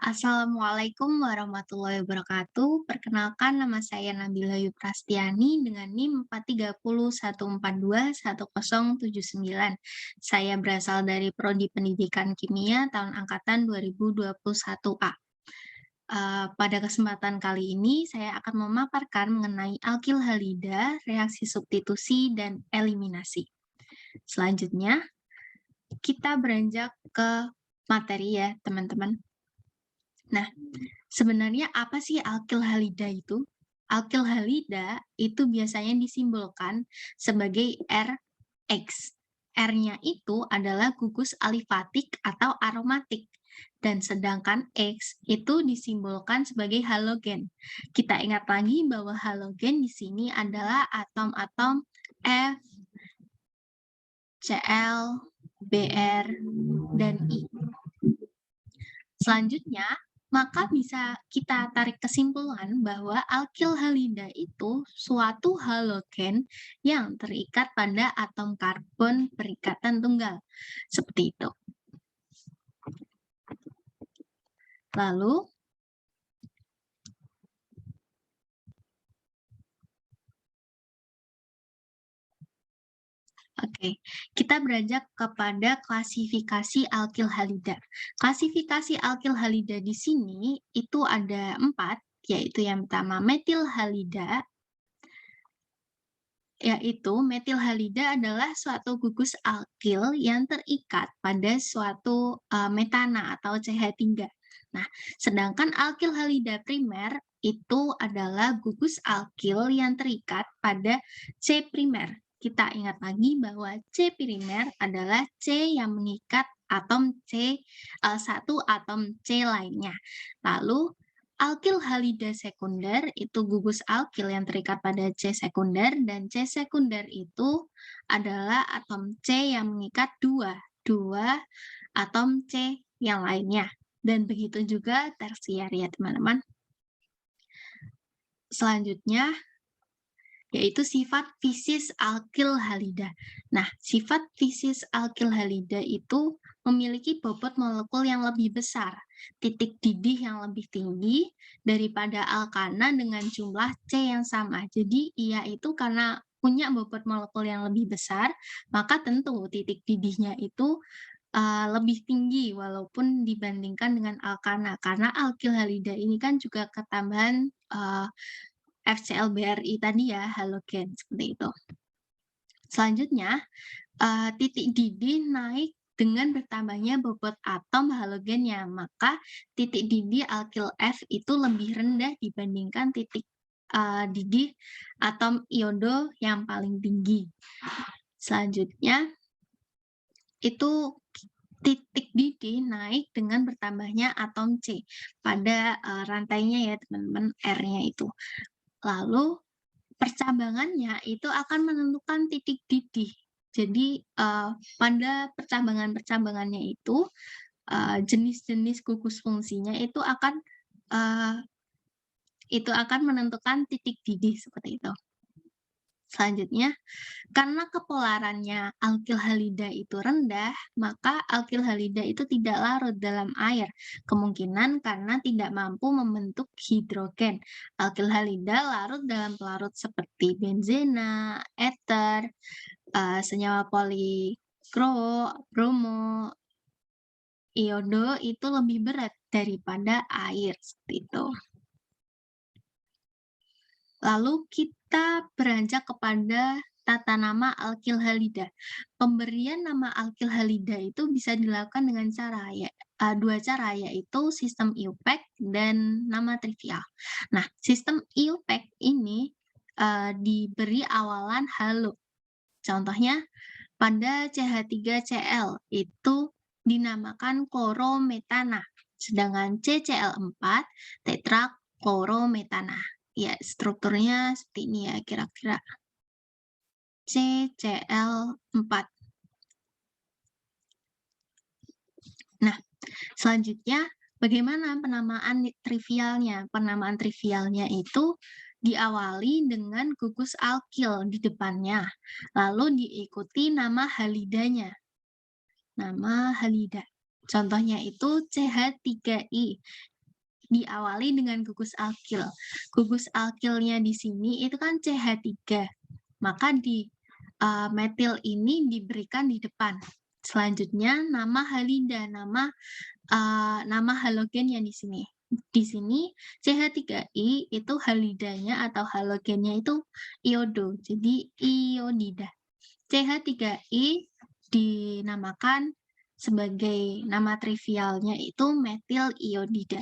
Assalamualaikum warahmatullahi wabarakatuh. Perkenalkan nama saya Nabila Yuprastiani dengan NIM 43014210079. Saya berasal dari Prodi Pendidikan Kimia tahun angkatan 2021A. Pada kesempatan kali ini saya akan memaparkan mengenai alkil halida, reaksi substitusi, dan eliminasi. Selanjutnya, kita beranjak ke materi ya, teman-teman. Nah, sebenarnya apa sih alkil halida itu? Alkil halida itu biasanya disimbolkan sebagai RX. R-nya itu adalah gugus alifatik atau aromatik. Dan sedangkan X itu disimbolkan sebagai halogen. Kita ingat lagi bahwa halogen di sini adalah atom-atom F, Cl, Br, dan I. Selanjutnya, maka bisa kita tarik kesimpulan bahwa alkil halida itu suatu halogen yang terikat pada atom karbon perikatan tunggal. Seperti itu. Lalu, kita beranjak kepada klasifikasi alkil halida. Klasifikasi alkil halida di sini itu ada 4, yaitu yang pertama metil halida, yaitu metil halida adalah suatu gugus alkil yang terikat pada suatu metana atau CH3. Nah, sedangkan alkil halida primer itu adalah gugus alkil yang terikat pada C primer. Kita ingat lagi bahwa C primer adalah C yang mengikat atom C, satu atom C lainnya. Lalu, alkil halida sekunder itu gugus alkil yang terikat pada C sekunder, dan C sekunder itu adalah atom C yang mengikat dua atom C yang lainnya. Dan begitu juga tersier ya teman-teman. Selanjutnya, yaitu sifat fisis alkil halida. Nah, sifat fisis alkil halida itu memiliki bobot molekul yang lebih besar, titik didih yang lebih tinggi daripada alkana dengan jumlah C yang sama. Jadi, ia itu karena punya bobot molekul yang lebih besar, maka tentu titik didihnya itu lebih tinggi walaupun dibandingkan dengan alkana. Karena alkil halida ini kan juga ketambahan FCl-BRI tadi ya, halogen, seperti itu. Selanjutnya, titik didih naik dengan bertambahnya bobot atom halogennya, maka titik didih alkil F itu lebih rendah dibandingkan titik didih atom iodo yang paling tinggi. Selanjutnya, itu titik didih naik dengan bertambahnya atom C pada rantainya ya teman-teman, R-nya itu. Lalu percabangannya itu akan menentukan titik didih. Jadi pada percabangan-percabangannya itu jenis-jenis gugus fungsinya itu akan menentukan titik didih seperti itu. Selanjutnya, karena kepolarannya alkil halida itu rendah, maka alkil halida itu tidak larut dalam air. Kemungkinan karena tidak mampu membentuk hidrogen. Alkil halida larut dalam pelarut seperti benzena, ether, senyawa polikro, bromo, iodo itu lebih berat daripada air, seperti itu. Lalu kita beranjak kepada tata nama alkil halida. Pemberian nama alkil halida itu bisa dilakukan dengan dua cara, yaitu sistem IUPAC dan nama trivial. Nah, sistem IUPAC ini diberi awalan halo. Contohnya, pada CH3Cl itu dinamakan klorometana, sedangkan CCl4 tetraklorometana. Ya, strukturnya seperti ini ya, kira-kira. CCl4. Nah, selanjutnya, bagaimana penamaan trivialnya? Penamaan trivialnya itu diawali dengan gugus alkil di depannya, lalu diikuti nama halidanya. Nama halida. Contohnya itu CH3I diawali dengan gugus alkil. Gugus alkilnya di sini itu kan CH3. Maka di metil ini diberikan di depan. Selanjutnya nama halida, nama halogennya di sini. Di sini CH3I itu halidanya atau halogennya itu iodo, jadi iodida. CH3I dinamakan sebagai nama trivialnya itu metil iodida.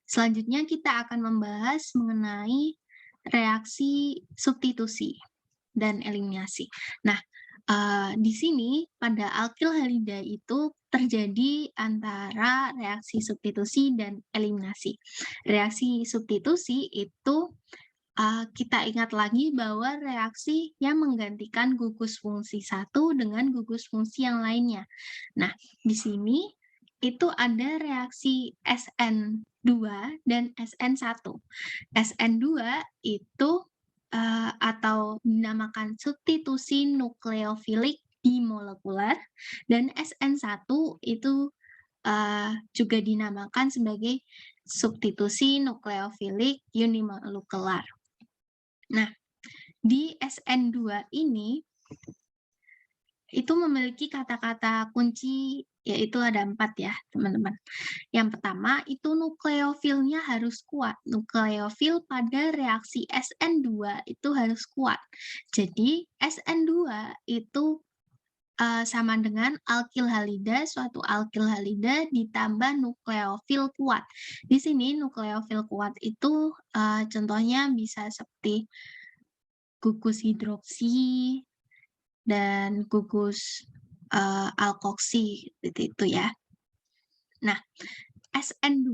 Selanjutnya kita akan membahas mengenai reaksi substitusi dan eliminasi. Nah, di sini pada alkil halida itu terjadi antara reaksi substitusi dan eliminasi. Reaksi substitusi itu kita ingat lagi bahwa reaksi yang menggantikan gugus fungsi satu dengan gugus fungsi yang lainnya. Nah, di sini itu ada reaksi SN2 dan SN1. SN2 itu atau dinamakan substitusi nukleofilik bimolekular, dan SN1 itu juga dinamakan sebagai substitusi nukleofilik unimolekular. Nah, di SN2 ini itu memiliki kata-kata kunci, yaitu ada 4 ya, teman-teman. Yang pertama, itu nukleofilnya harus kuat. Nukleofil pada reaksi SN2 itu harus kuat. Jadi, SN2 itu sama dengan alkil halida, suatu alkil halida ditambah nukleofil kuat. Di sini nukleofil kuat itu contohnya bisa seperti gugus hidroksi dan gugus alkoksi itu ya. Nah, SN2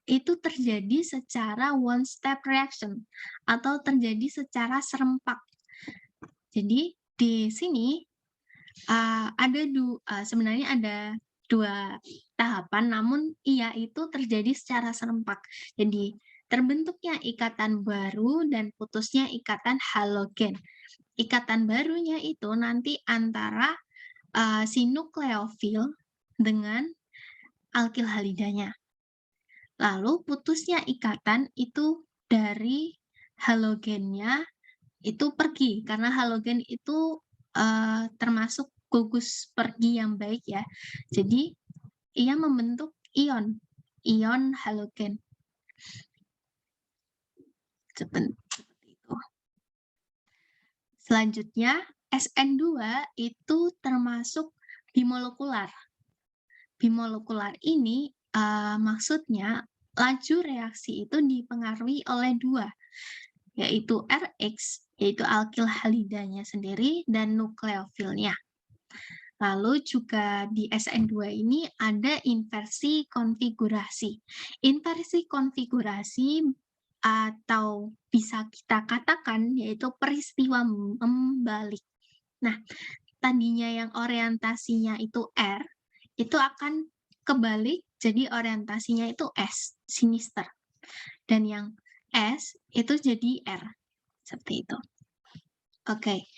itu terjadi secara one step reaction atau terjadi secara serempak. Jadi di sini sebenarnya ada 2 tahapan, namun ia itu terjadi secara serempak. Jadi terbentuknya ikatan baru dan putusnya ikatan halogen. Ikatan barunya itu nanti antara si nukleofil dengan alkil halidanya. Lalu putusnya ikatan itu dari halogennya itu pergi, karena halogen itu termasuk gugus pergi yang baik ya. Jadi ia membentuk ion halogen. Seperti itu. Selanjutnya, SN2 itu termasuk bimolekular. Bimolekular ini maksudnya laju reaksi itu dipengaruhi oleh 2, yaitu Rx, yaitu alkil halidanya sendiri, dan nukleofilnya. Lalu juga di SN2 ini ada inversi konfigurasi. Inversi konfigurasi atau bisa kita katakan yaitu peristiwa membalik. Nah, tadinya yang orientasinya itu R, itu akan kebalik jadi orientasinya itu S, sinister. Dan yang S itu jadi R, seperti itu. Oke,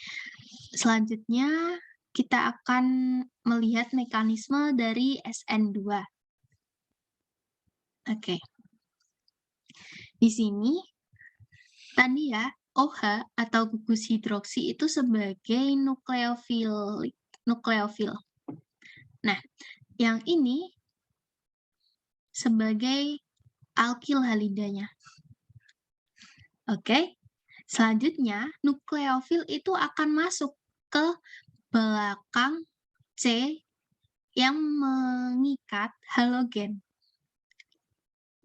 selanjutnya kita akan melihat mekanisme dari SN2. Oke. Di sini, tadi ya, OH atau gugus hidroksi itu sebagai nukleofil. Nah, yang ini sebagai alkil halidanya. Oke. Selanjutnya, nukleofil itu akan masuk ke belakang C yang mengikat halogen.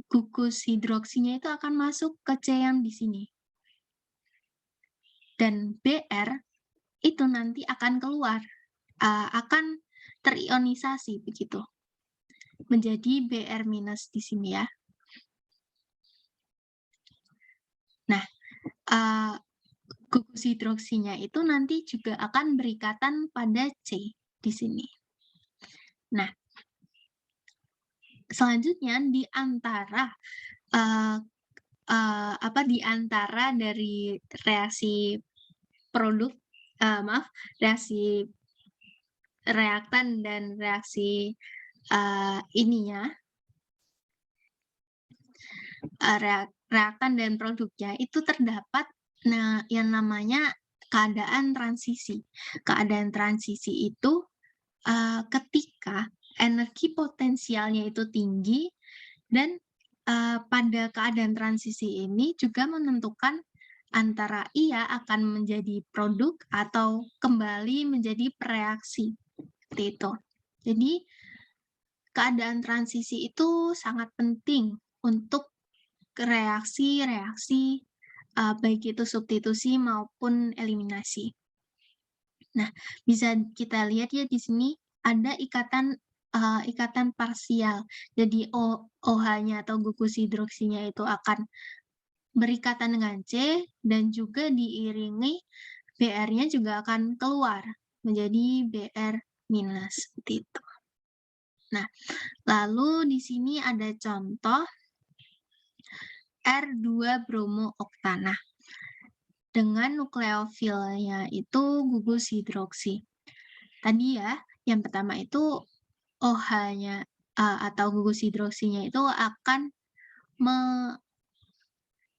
Gugus hidroksinya itu akan masuk ke C yang di sini. Dan Br itu nanti akan keluar, akan terionisasi begitu. Menjadi Br- di sini ya. Nah, gugus hidroksinya itu nanti juga akan berikatan pada C di sini. Nah, selanjutnya di antara di antara dari reaksi produk reaksi reaktan dan reaksi ininya, reaktan dan produknya itu terdapat yang namanya keadaan transisi. Keadaan transisi itu ketika energi potensialnya itu tinggi dan pada keadaan transisi ini juga menentukan antara ia akan menjadi produk atau kembali menjadi pereaksi. Seperti itu. Jadi keadaan transisi itu sangat penting untuk reaksi-reaksi baik itu substitusi maupun eliminasi. Nah, bisa kita lihat ya di sini ada ikatan parsial. Jadi OH-nya atau gugus hidroksinya itu akan berikatan dengan C dan juga diiringi Br-nya juga akan keluar menjadi Br minus seperti itu. Nah, lalu di sini ada contoh R2 bromo oktana dengan nukleofilnya itu gugus hidroksi. Tadi ya, yang pertama itu OH-nya atau gugus hidroksinya itu akan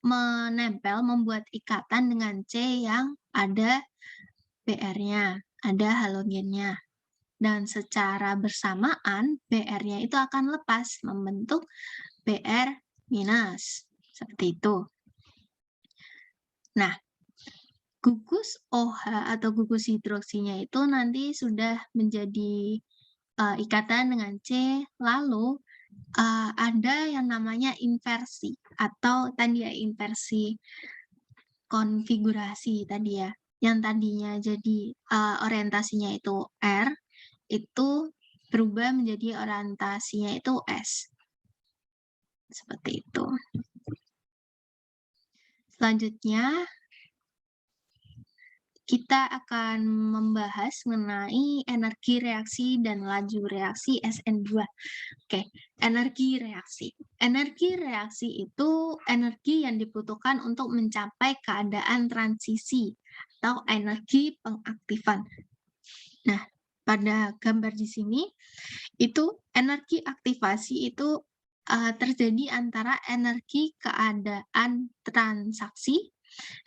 menempel, membuat ikatan dengan C yang ada Br-nya, ada halogennya. Dan secara bersamaan, Br-nya itu akan lepas, membentuk Br minus. Seperti itu. Nah, gugus OH atau gugus hidroksinya itu nanti sudah menjadi ikatan dengan C, lalu ada yang namanya inversi atau tadi ya inversi konfigurasi tadi ya, yang tadinya jadi orientasinya itu R, itu berubah menjadi orientasinya itu S. Seperti itu. Selanjutnya, kita akan membahas mengenai energi reaksi dan laju reaksi SN2. Oke, energi reaksi. Energi reaksi itu energi yang dibutuhkan untuk mencapai keadaan transisi atau energi pengaktifan. Nah, pada gambar di sini, itu energi aktivasi itu terjadi antara energi keadaan transaksi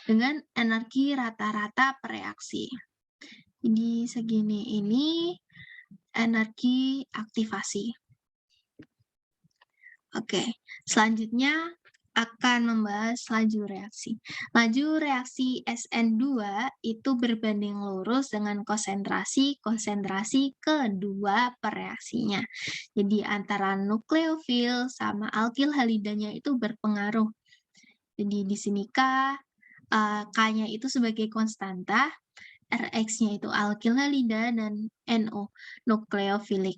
dengan energi rata-rata pereaksi. Jadi segini ini energi aktivasi. Oke, selanjutnya akan membahas laju reaksi. Laju reaksi SN2 itu berbanding lurus dengan konsentrasi kedua pereaksinya. Jadi antara nukleofil sama alkil halidanya itu berpengaruh. Jadi di sini K-nya itu sebagai konstanta, Rx-nya itu alkil halida, dan NO, nukleofilik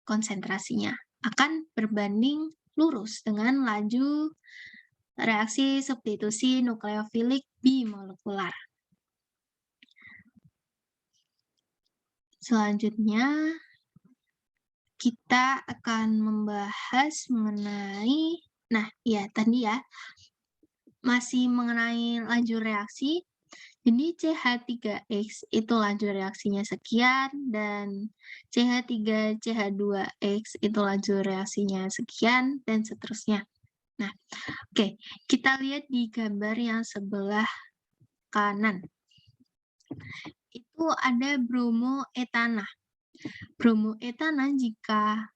konsentrasinya akan berbanding lurus dengan laju reaksi substitusi nukleofilik bimolekular. Selanjutnya, kita akan membahas mengenai, tadi ya, masih mengenai laju reaksi. Jadi CH3X itu laju reaksinya sekian, dan CH3CH2X itu laju reaksinya sekian, dan seterusnya. Nah, oke, kita lihat di gambar yang sebelah kanan. Itu ada bromoetana. Bromoetana jika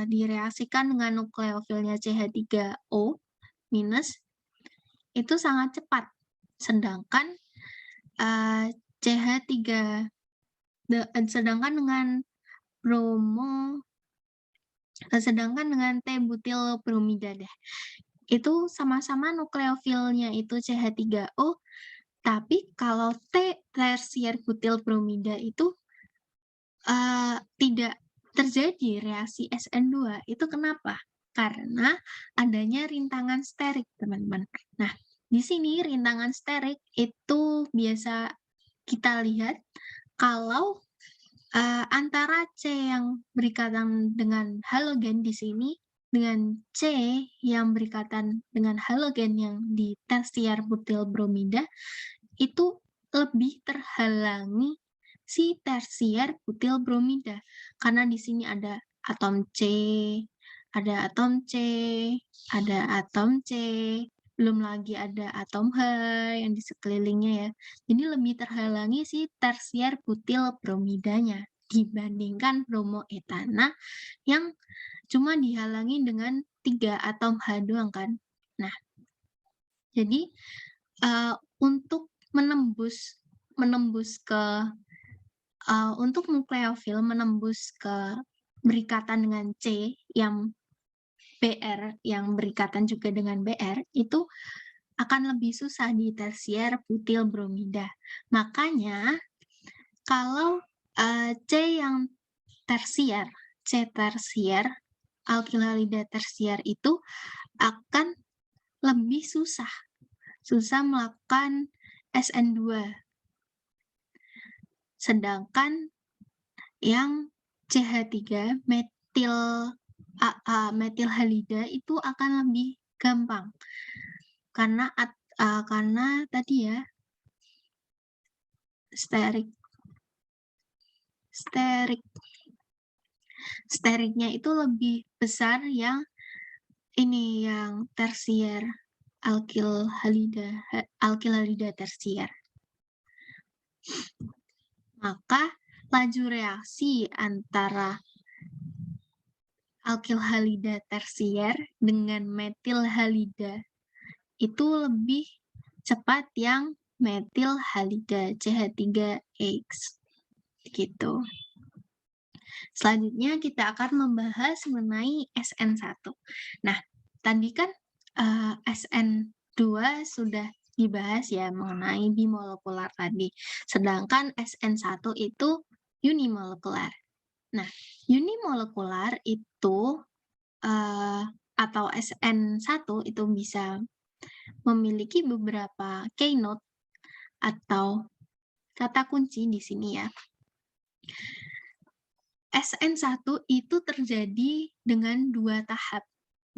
direaksikan dengan nukleofilnya CH3O minus, itu sangat cepat. Sedangkan sedangkan dengan T-butil bromida itu sama-sama nukleofilnya itu CH3O, tapi kalau T tersier butil bromida itu tidak terjadi reaksi SN2. Itu kenapa? Karena adanya rintangan sterik, teman-teman. Nah, di sini rintangan sterik itu biasa kita lihat kalau antara C yang berikatan dengan halogen di sini dengan C yang berikatan dengan halogen yang di tersier butil bromida itu lebih terhalangi si tersier butil bromida. Karena di sini ada atom C, ada atom C, ada atom C, belum lagi ada atom H yang di sekelilingnya ya. Jadi lebih terhalangi si tersier butil bromidanya dibandingkan bromoetana yang cuma dihalangi dengan 3 atom H doang kan. Nah, jadi untuk menembus ke untuk nukleofil menembus ke berikatan dengan C yang Br yang berikatan juga dengan Br itu akan lebih susah di tersier butil bromida. Makanya kalau C yang tersier, C tersier, alkil halida tersier itu akan lebih susah melakukan SN2. Sedangkan yang CH3 metil halida itu akan lebih gampang. Karena tadi ya steriknya itu lebih besar yang tersier alkil halida tersier. Maka laju reaksi antara alkil halida tersier dengan metil halida itu lebih cepat yang metil halida CH3X gitu. Selanjutnya kita akan membahas mengenai SN1. Nah, tadi kan SN2 sudah dibahas ya mengenai bimolekular tadi. Sedangkan SN1 itu unimolekular. Nah, unimolekular itu atau SN1 itu bisa memiliki beberapa keynote atau kata kunci di sini ya. SN1 itu terjadi dengan 2 tahap.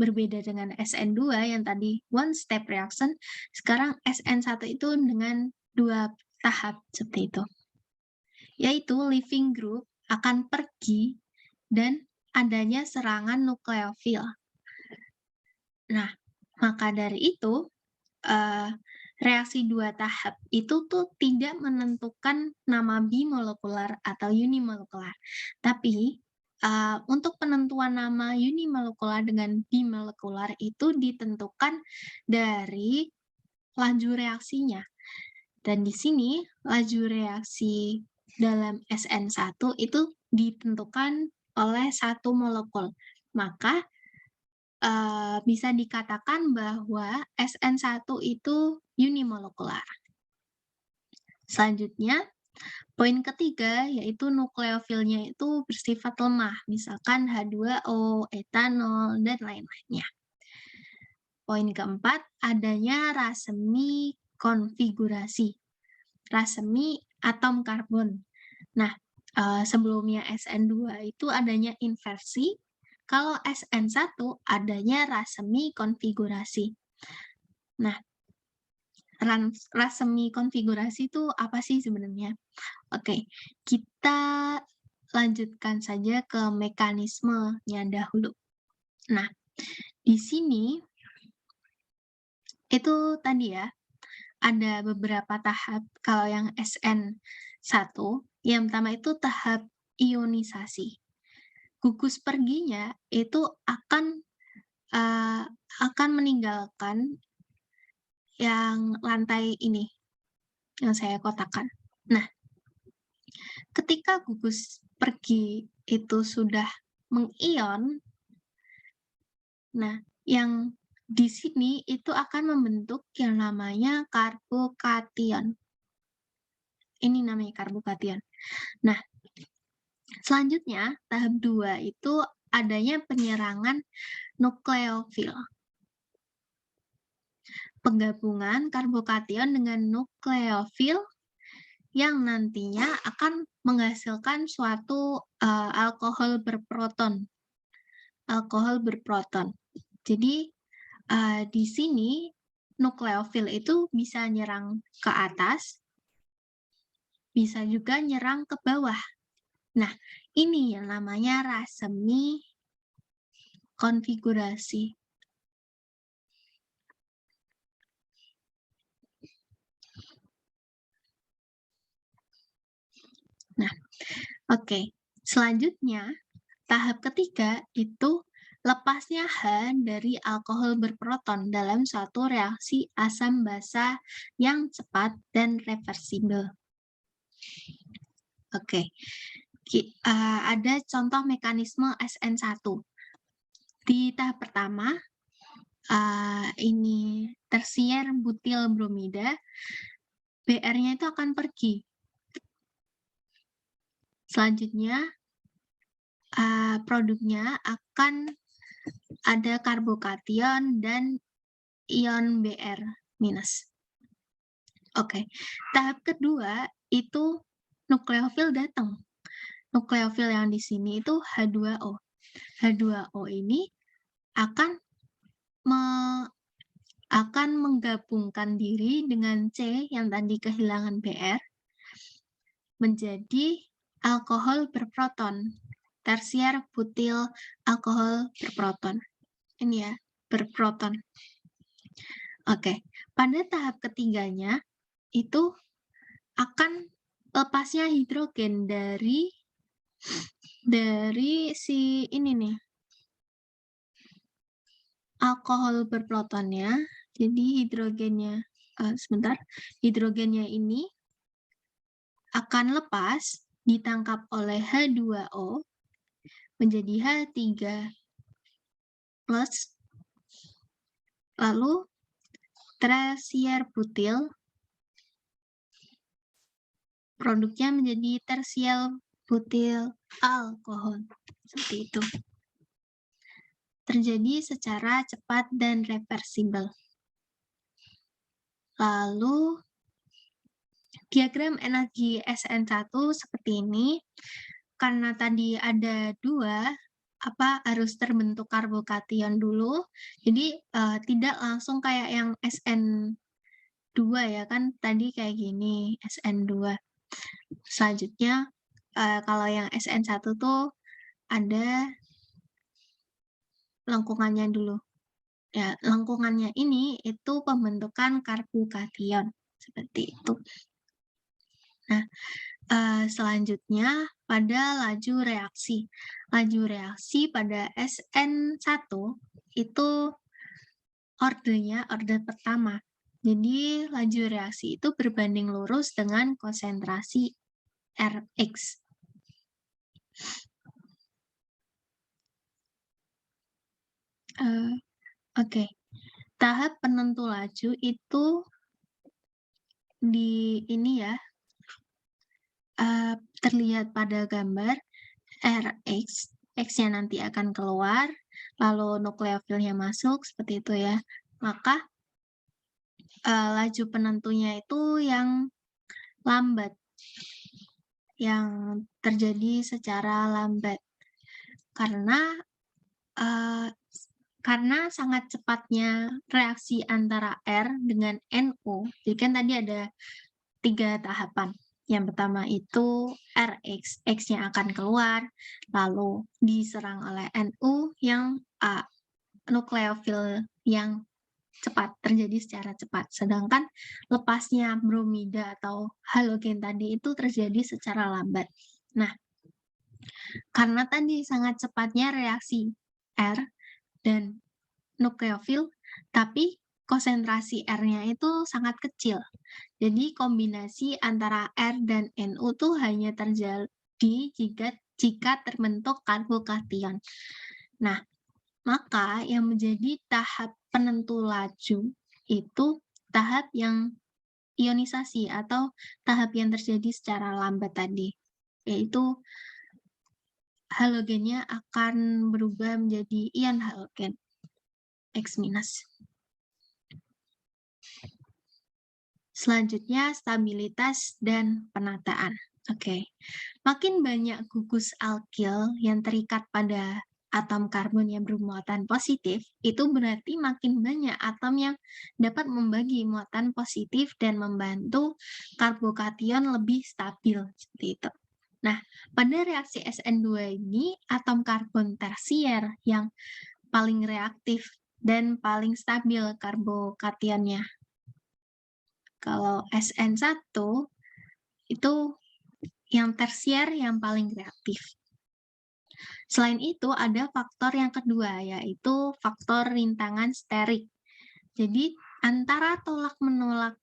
Berbeda dengan SN2 yang tadi one step reaction, sekarang SN1 itu dengan 2 tahap seperti itu. Yaitu leaving group akan pergi dan adanya serangan nukleofil. Nah, maka dari itu reaksi 2 tahap itu tuh tidak menentukan nama bimolekular atau unimolekular. Tapi untuk penentuan nama unimolekular dengan bimolekular itu ditentukan dari laju reaksinya. Dan di sini laju reaksi dalam SN1 itu ditentukan oleh 1 molekul. Maka bisa dikatakan bahwa SN1 itu unimolekular. Selanjutnya, poin ketiga yaitu nukleofilnya itu bersifat lemah, misalkan H2O, etanol, dan lain-lainnya. Poin keempat, adanya rasemi konfigurasi. Rasemi atom karbon. Nah, sebelumnya SN2 itu adanya inversi, kalau SN1 adanya rasemi konfigurasi. Nah, rasemi konfigurasi itu apa sih sebenarnya? Oke, kita lanjutkan saja ke mekanismenya dahulu. Nah, di sini itu tadi ya, ada beberapa tahap. Kalau yang SN1, yang pertama itu tahap ionisasi. Gugus perginya itu akan meninggalkan yang lantai ini, yang saya kotakan. Nah, ketika gugus pergi itu sudah mengion, nah, yang di sini itu akan membentuk yang namanya karbokation. Ini namanya karbokation. Nah, selanjutnya, tahap 2 itu adanya penyerangan nukleofil. Penggabungan karbokation dengan nukleofil yang nantinya akan menghasilkan suatu alkohol berproton. Alkohol berproton. Jadi, di sini nukleofil itu bisa nyerang ke atas, bisa juga nyerang ke bawah. Nah, ini yang namanya rasemi konfigurasi. Nah, oke. Selanjutnya, tahap ketiga itu lepasnya H dari alkohol berproton dalam suatu reaksi asam basa yang cepat dan reversibel. Oke, ada contoh mekanisme SN1. Di tahap pertama, ini tersier butil bromida, BR-nya itu akan pergi. Selanjutnya, produknya akan ada karbokation dan ion Br minus. Oke, tahap kedua itu nukleofil datang. Nukleofil yang di sini itu H2O. H2O ini akan menggabungkan diri dengan C yang tadi kehilangan Br menjadi alkohol berproton. Tersier butil alkohol berproton. Ini ya, berproton. Oke, pada tahap ketiganya itu akan lepasnya hidrogen dari si ini nih, alkohol berprotonnya. Jadi hidrogennya, hidrogennya ini akan lepas, ditangkap oleh H2O menjadi H3 plus, lalu tersier butil, produknya menjadi tersier butil alkohol. Seperti itu. Terjadi secara cepat dan reversibel. Lalu, diagram energi SN1 seperti ini. Karena tadi ada dua, harus terbentuk karbokation dulu. Jadi tidak langsung kayak yang SN2 ya kan, tadi kayak gini, SN2. Selanjutnya, kalau yang SN1 tuh ada lengkungannya dulu. Ya, lengkungannya ini itu pembentukan karbokation. Seperti itu. Nah, selanjutnya pada laju reaksi. Laju reaksi pada SN1 itu orde pertama. Jadi laju reaksi itu berbanding lurus dengan konsentrasi Rx. Oke. Tahap penentu laju itu di ini ya, terlihat pada gambar Rx, X-nya nanti akan keluar, lalu nukleofilnya masuk, seperti itu ya. Maka laju penentunya itu yang lambat, yang terjadi secara lambat. Karena sangat cepatnya reaksi antara R dengan NO, jadi kan tadi ada 3 tahapan. Yang pertama itu Rx, X-nya akan keluar, lalu diserang oleh NU yang nukleofil yang cepat, terjadi secara cepat. Sedangkan lepasnya bromida atau halogen tadi itu terjadi secara lambat. Nah, karena tadi sangat cepatnya reaksi R dan nukleofil, tapi konsentrasi R-nya itu sangat kecil. Jadi kombinasi antara R dan NU itu hanya terjadi jika terbentuk karbokation. Nah, maka yang menjadi tahap penentu laju itu tahap yang ionisasi atau tahap yang terjadi secara lambat tadi, yaitu halogennya akan berubah menjadi ion halogen X-. Selanjutnya, stabilitas dan penataan. Oke. Makin banyak gugus alkil yang terikat pada atom karbon yang bermuatan positif, itu berarti makin banyak atom yang dapat membagi muatan positif dan membantu karbokation lebih stabil, seperti itu. Nah, pada reaksi SN2 ini, atom karbon tersier yang paling reaktif dan paling stabil karbokationnya. Kalau SN1 itu yang tersier yang paling reaktif. Selain itu, ada faktor yang kedua, yaitu faktor rintangan sterik. Jadi, antara tolak-menolak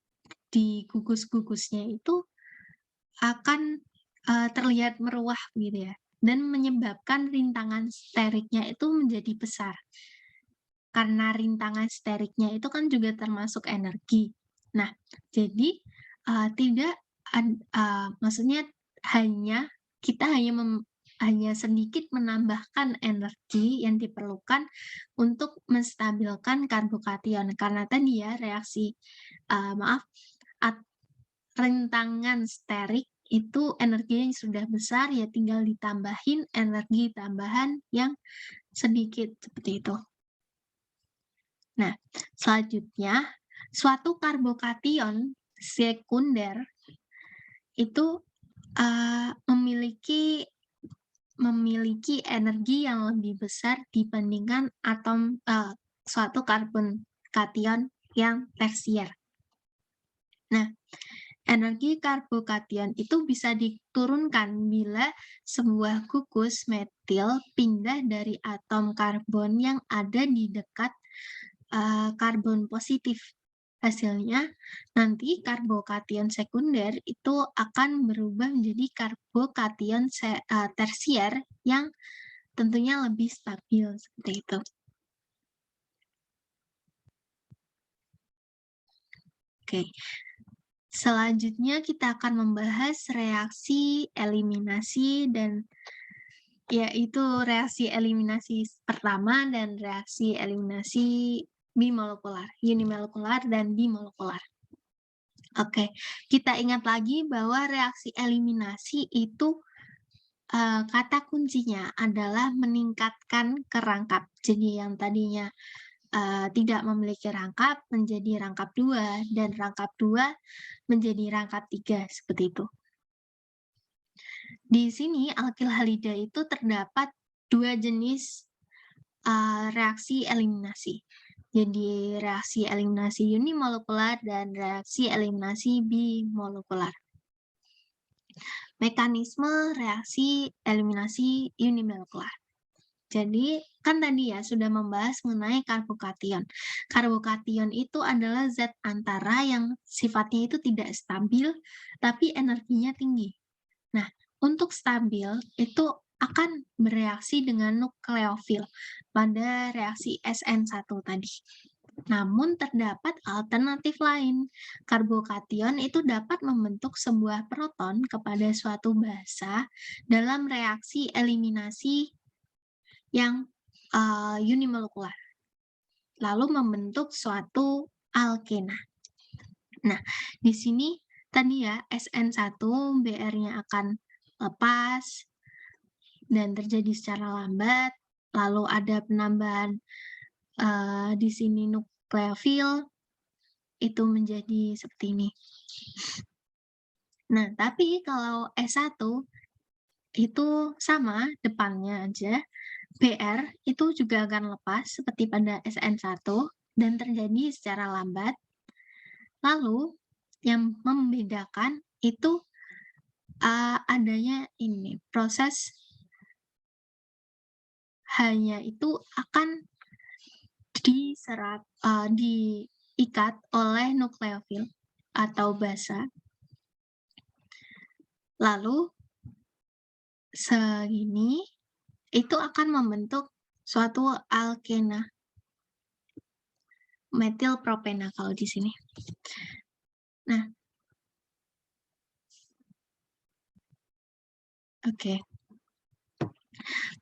di gugus-gugusnya itu akan terlihat meruah gitu ya, dan menyebabkan rintangan steriknya itu menjadi besar. Karena rintangan steriknya itu kan juga termasuk energi. Nah, jadi maksudnya kita hanya sedikit menambahkan energi yang diperlukan untuk menstabilkan karbokation. Karena tadi ya reaksi rintangan sterik itu energinya sudah besar, ya tinggal ditambahin energi tambahan yang sedikit, seperti itu. Nah, selanjutnya, suatu karbokation sekunder itu memiliki energi yang lebih besar dibandingkan suatu karbokation yang tersier. Nah, energi karbokation itu bisa diturunkan bila sebuah gugus metil pindah dari atom karbon yang ada di dekat karbon positif. Hasilnya, nanti karbokation sekunder itu akan berubah menjadi karbokation tersier yang tentunya lebih stabil, seperti itu. Oke. Selanjutnya kita akan membahas reaksi eliminasi yaitu reaksi eliminasi pertama dan reaksi eliminasi bimolekular, unimolekular dan bimolekular. Oke, kita ingat lagi bahwa reaksi eliminasi itu kata kuncinya adalah meningkatkan kerangkap. Jadi yang tadinya tidak memiliki rangkap menjadi rangkap 2 dan rangkap 2 menjadi rangkap 3, seperti itu. Di sini alkil halida itu terdapat 2 jenis reaksi eliminasi. Jadi reaksi eliminasi unimolekular dan reaksi eliminasi bimolekular. Mekanisme reaksi eliminasi unimolekular. Jadi, kan tadi ya sudah membahas mengenai karbokation. Karbokation itu adalah zat antara yang sifatnya itu tidak stabil, tapi energinya tinggi. Nah, untuk stabil itu akan bereaksi dengan nukleofil pada reaksi SN1 tadi. Namun terdapat alternatif lain. Karbokation itu dapat membentuk sebuah proton kepada suatu basa dalam reaksi eliminasi yang unimolekular, lalu membentuk suatu alkena. Nah, di sini tadi ya SN1 Br-nya akan lepas dan terjadi secara lambat, lalu ada penambahan di sini nukleofil itu menjadi seperti ini. Nah, tapi kalau S1 itu sama depannya aja, Br itu juga akan lepas seperti pada SN1 dan terjadi secara lambat. Lalu yang membedakan itu adanya ini proses hanya itu akan diikat oleh nukleofil atau basa. Lalu segini itu akan membentuk suatu alkena metilpropena kalau di sini. Nah, oke.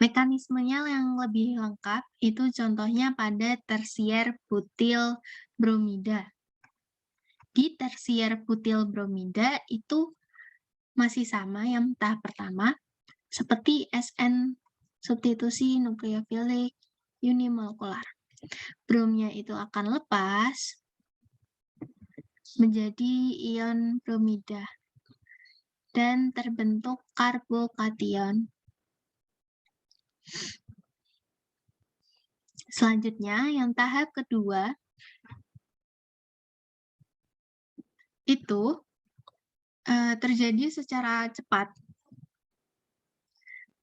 Mekanismenya yang lebih lengkap itu contohnya pada tersier butil bromida. Di tersier butil bromida itu masih sama yang tahap pertama, seperti SN1 substitusi nukleofilik unimolekular. Bromnya itu akan lepas menjadi ion bromida dan terbentuk karbokation. Selanjutnya, yang tahap kedua itu terjadi secara cepat.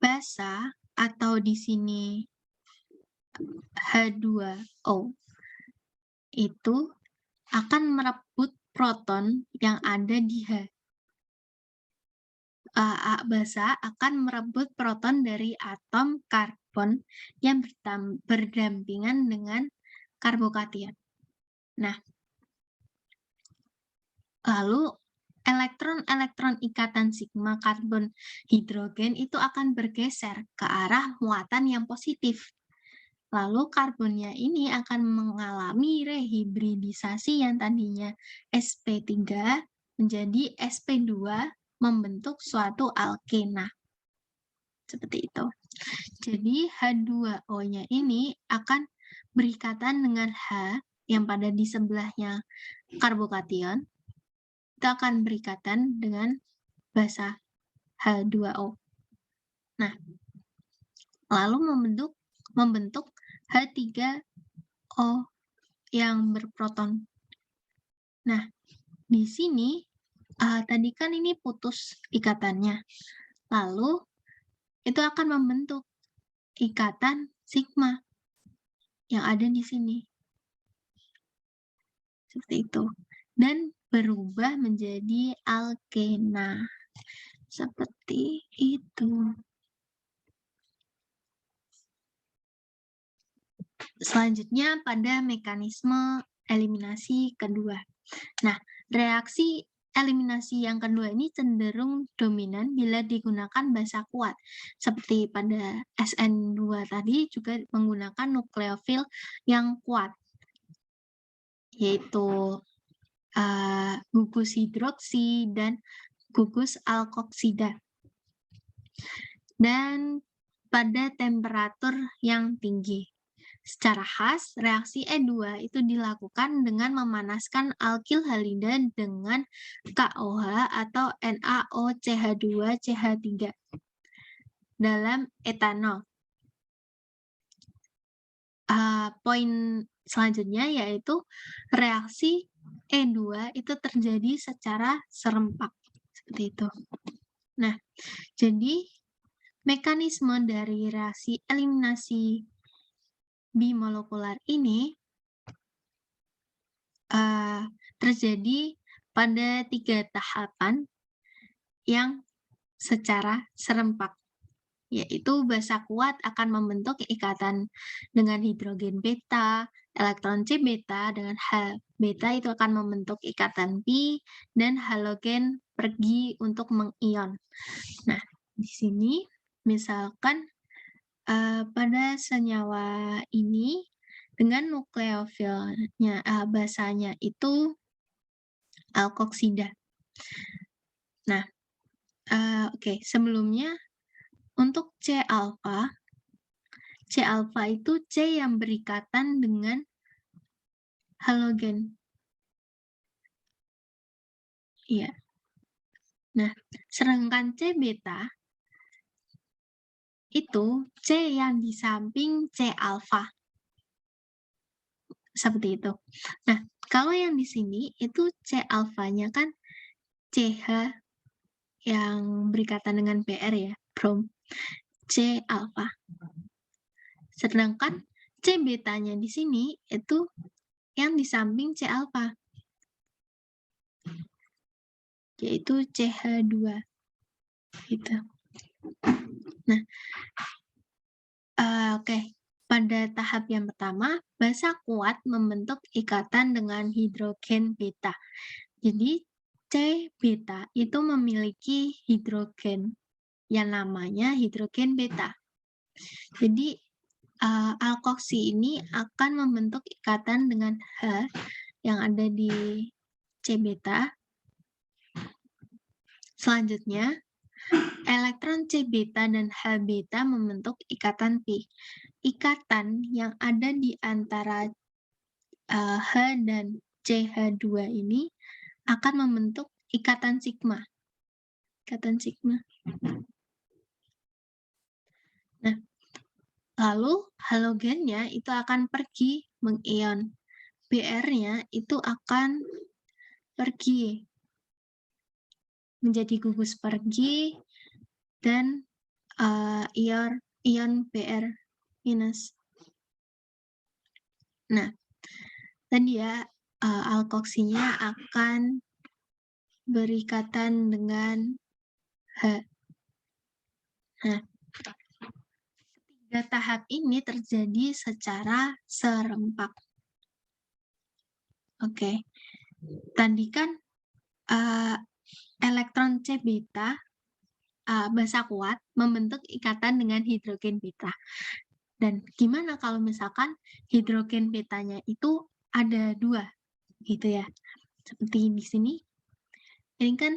Basa atau di sini H2O itu akan merebut proton yang ada di H. Basa akan merebut proton dari atom karbon yang berdampingan dengan karbokation. Nah, lalu elektron-elektron ikatan sigma karbon hidrogen itu akan bergeser ke arah muatan yang positif. Lalu karbonnya ini akan mengalami rehibridisasi yang tadinya sp3 menjadi sp2 membentuk suatu alkena. Seperti itu. Jadi H2O-nya ini akan berikatan dengan H yang pada di sebelahnya karbokation. Itu akan berikatan dengan basa H2O. Nah, lalu membentuk H3O yang berproton. Nah, di sini tadi kan ini putus ikatannya. Lalu itu akan membentuk ikatan sigma yang ada di sini. Seperti itu. Dan berubah menjadi alkena. Seperti itu. Selanjutnya pada mekanisme eliminasi kedua. Nah, reaksi eliminasi yang kedua ini cenderung dominan bila digunakan basa kuat. Seperti pada SN2 tadi juga menggunakan nukleofil yang kuat, yaitu gugus hidroksi dan gugus alkoksida. Dan pada temperatur yang tinggi. Secara khas, reaksi E2 itu dilakukan dengan memanaskan alkil halida dengan KOH atau NaOCH2CH3 dalam etanol. Poin selanjutnya yaitu reaksi E2 itu terjadi secara serempak. Seperti itu. Nah, jadi mekanisme dari reaksi eliminasi bimolekular ini terjadi pada 3 tahapan yang secara serempak, yaitu basa kuat akan membentuk ikatan dengan hidrogen beta, elektron C beta dengan H beta itu akan membentuk ikatan pi, dan halogen pergi untuk mengion. Nah, di sini misalkan pada senyawa ini dengan nukleofilnya basanya itu alkoksida. Nah, oke, sebelumnya untuk C alfa itu C yang berikatan dengan halogen. Iya. Nah, sedangkan C beta itu C yang di samping C alfa. Seperti itu. Nah, kalau yang di sini itu C alfanya kan CH yang berikatan dengan Br ya, brom. C alfa. Sedangkan C betanya di sini itu yang di samping C alfa, yaitu CH2. Gitu. Nah, oke. Pada tahap yang pertama, basa kuat membentuk ikatan dengan hidrogen beta. Jadi, C beta itu memiliki hidrogen yang namanya hidrogen beta. Jadi, alkoksi ini akan membentuk ikatan dengan H yang ada di C beta. Selanjutnya, Elektron C beta dan H beta membentuk ikatan pi. Ikatan yang ada di antara H dan CH2 ini akan membentuk ikatan sigma. Ikatan sigma. Nah, lalu halogennya itu akan pergi mengion. Br-nya itu akan pergi menjadi gugus pergi dan ion Br minus. Nah, tadi ya alkoksinya akan berikatan dengan H. Nah, ketiga tahap ini terjadi secara serempak. Oke, tadi kan elektron C beta basa kuat membentuk ikatan dengan hidrogen beta. Dan gimana kalau misalkan hidrogen betanya itu ada 2, gitu ya. Seperti di sini, ini kan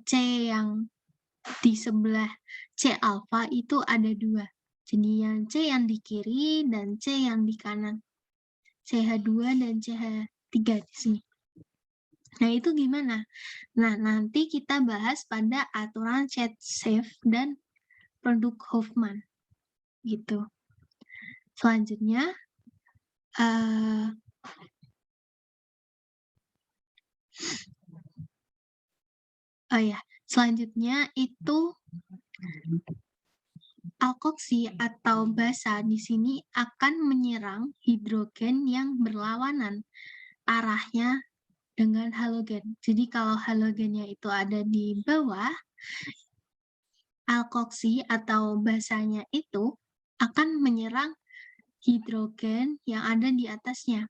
C yang di sebelah C alfa itu ada 2. Jadi yang C yang di kiri dan C yang di kanan. CH2 dan CH3 di sini. Nah, itu gimana? Nah, nanti kita bahas pada aturan Chebyshev dan produk Hofmann. Gitu. Selanjutnya, selanjutnya itu alkoksi atau basa di sini akan menyerang hidrogen yang berlawanan arahnya dengan halogen. Jadi kalau halogennya itu ada di bawah, alkoksi atau basanya itu akan menyerang hidrogen yang ada di atasnya.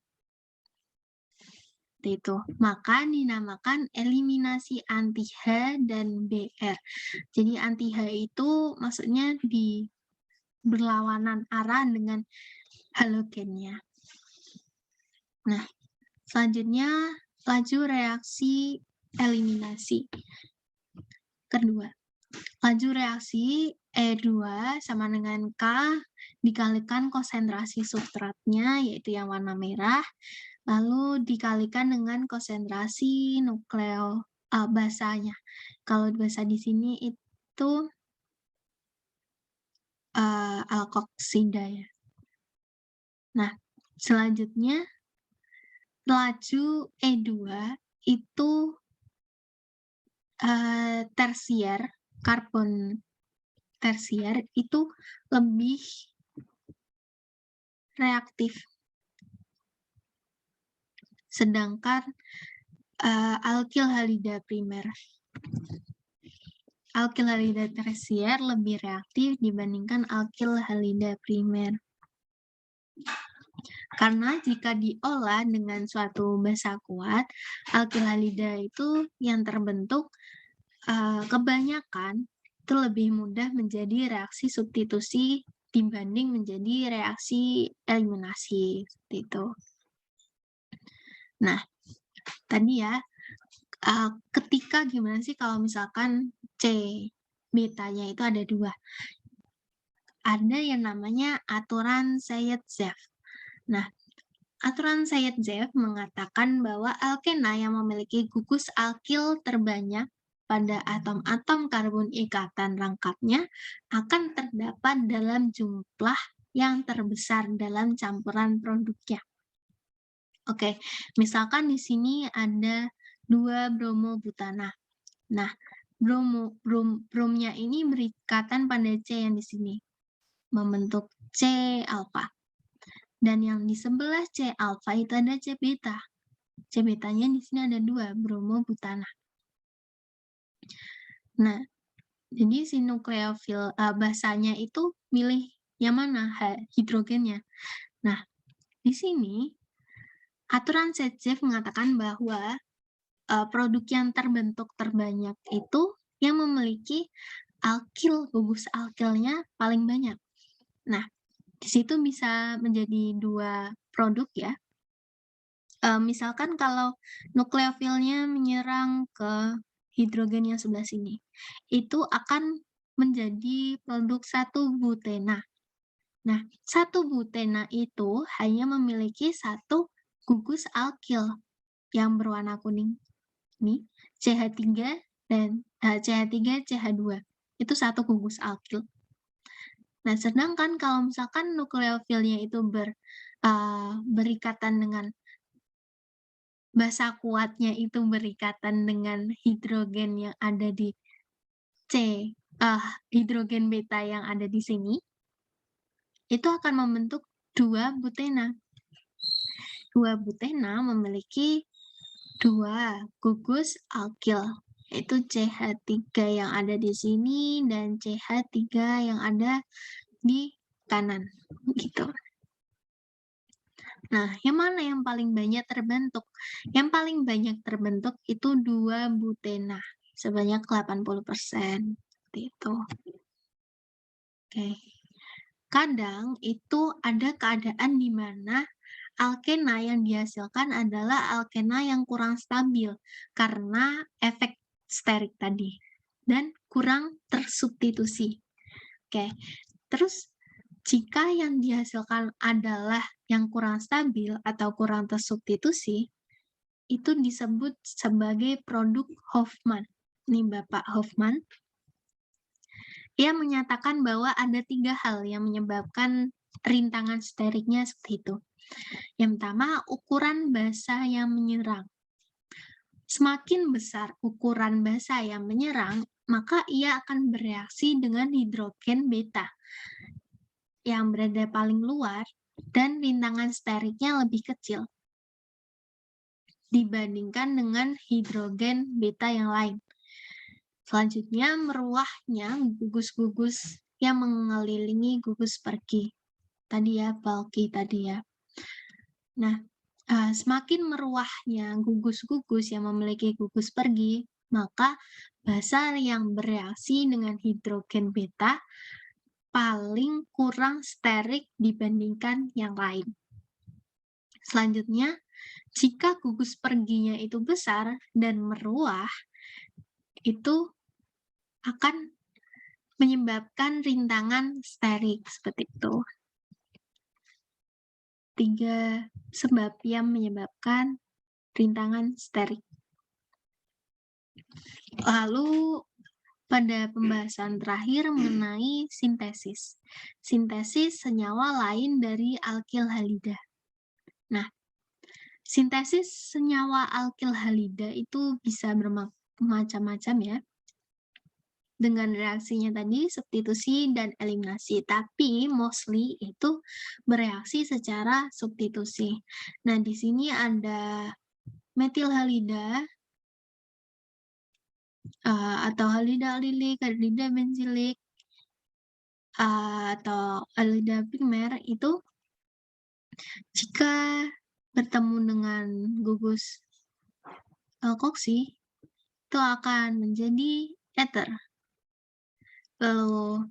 Itu. Maka dinamakan eliminasi anti H dan Br. Jadi anti H itu maksudnya di berlawanan arah dengan halogennya. Nah, selanjutnya laju reaksi eliminasi. Kedua, laju reaksi E2 sama dengan K dikalikan konsentrasi substratnya, yaitu yang warna merah, lalu dikalikan dengan konsentrasi basanya. Kalau basa di sini itu alkoksida ya. Nah, selanjutnya laju E2 itu tersier, karbon tersier itu lebih reaktif. Sedangkan alkil halida primer, alkil halida tersier lebih reaktif dibandingkan alkil halida primer. Karena jika diolah dengan suatu basa kuat, alkil halida itu yang terbentuk kebanyakan itu lebih mudah menjadi reaksi substitusi dibanding menjadi reaksi eliminasi seperti itu. Nah, tadi ya, ketika gimana sih kalau misalkan C betanya itu ada 2. Ada yang namanya aturan Sayet-Zev. Nah, aturan Sayet-Zev mengatakan bahwa alkena yang memiliki gugus alkil terbanyak pada atom-atom karbon ikatan rangkapnya akan terdapat dalam jumlah yang terbesar dalam campuran produknya. Oke, misalkan di sini ada 2 bromobutana. Nah, bromnya ini berikatan pada C yang di sini, membentuk C alfa. Dan yang di sebelah C alfa itu ada C beta. C betanya di sini ada 2, bromobutana. Nah, jadi si nukleofil basanya itu milih yang mana? Hidrogennya. Nah, di sini aturan Sayet-Zev mengatakan bahwa produk yang terbentuk terbanyak itu yang memiliki gugus alkilnya paling banyak. Nah, di situ bisa menjadi 2 produk ya. Misalkan kalau nukleofilnya menyerang ke hidrogen yang sebelah sini. Itu akan menjadi produk 1-butena. Nah, 1-butena itu hanya memiliki 1 gugus alkil yang berwarna kuning. Ini CH3 dan CH3, CH2. Itu 1 gugus alkil. Nah, sedangkan kalau misalkan nukleofilnya itu berikatan dengan basa kuatnya itu berikatan dengan hidrogen yang ada di hidrogen beta yang ada di sini, itu akan membentuk 2-butena. 2-butena memiliki 2 gugus alkil, yaitu CH3 yang ada di sini dan CH3 yang ada di kanan, gitu. Nah, yang mana yang paling banyak terbentuk? Yang paling banyak terbentuk itu 2-butena, sebanyak 80%. Seperti itu. Oke. Kadang itu ada keadaan di mana alkena yang dihasilkan adalah alkena yang kurang stabil karena efek sterik tadi dan kurang tersubstitusi. Oke. Terus jika yang dihasilkan adalah yang kurang stabil atau kurang tersubstitusi, itu disebut sebagai produk Hofmann. Ini Bapak Hofmann. Ia menyatakan bahwa ada 3 hal yang menyebabkan rintangan steriknya seperti itu. Yang pertama, ukuran basa yang menyerang. Semakin besar ukuran basa yang menyerang, maka ia akan bereaksi dengan hidrogen beta yang berada paling luar dan rintangan steriknya lebih kecil dibandingkan dengan hidrogen beta yang lain. Selanjutnya, meruahnya gugus-gugus yang mengelilingi gugus pergi. Tadi ya, bulky tadi ya. Nah, semakin meruahnya gugus-gugus yang memiliki gugus pergi, maka basa yang bereaksi dengan hidrogen beta paling kurang sterik dibandingkan yang lain. Selanjutnya, jika gugus perginya itu besar dan meruah, itu akan menyebabkan rintangan sterik seperti itu. 3 sebab yang menyebabkan rintangan sterik. Lalu pada pembahasan terakhir mengenai sintesis. Sintesis senyawa lain dari alkil halida. Nah, sintesis senyawa alkil halida itu bisa bermacam-macam ya. Dengan reaksinya tadi, substitusi dan eliminasi. Tapi mostly itu bereaksi secara substitusi. Nah, di sini ada metil halida, atau halida alilik, halida benzilik, atau halida primer itu jika bertemu dengan gugus alkoksi itu akan menjadi ether. Lalu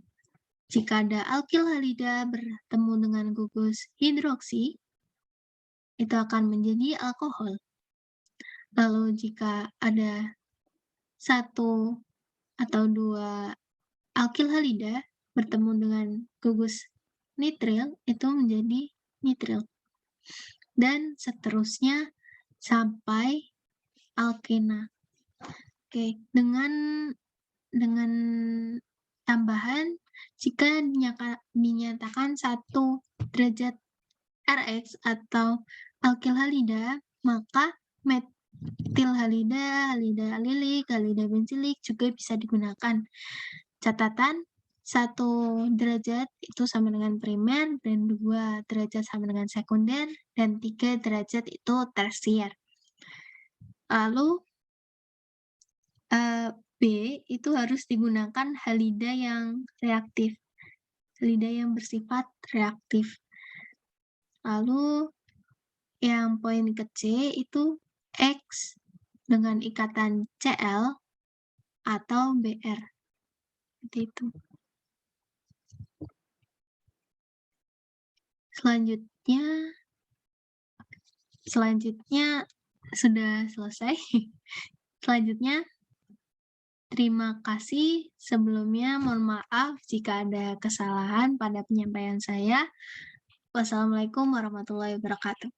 jika ada alkil halida bertemu dengan gugus hidroksi itu akan menjadi alkohol. Lalu jika ada 1 atau 2 alkil halida bertemu dengan gugus nitril itu menjadi nitril. Dan seterusnya sampai alkena. Oke, dengan tambahan jika dinyatakan 1 derajat Rx atau alkil halida, maka metil halida, halida alilik, halida benzilik juga bisa digunakan. Catatan, 1 derajat itu sama dengan primer, dan 2 derajat sama dengan sekunder, dan 3 derajat itu tersier. Lalu, B itu harus digunakan halida yang reaktif, halida yang bersifat reaktif. Lalu, yang poin ke C itu X dengan ikatan Cl atau Br. Seperti itu. Selanjutnya sudah selesai. Selanjutnya Terima kasih. Sebelumnya mohon maaf jika ada kesalahan pada penyampaian saya. Wassalamualaikum warahmatullahi wabarakatuh.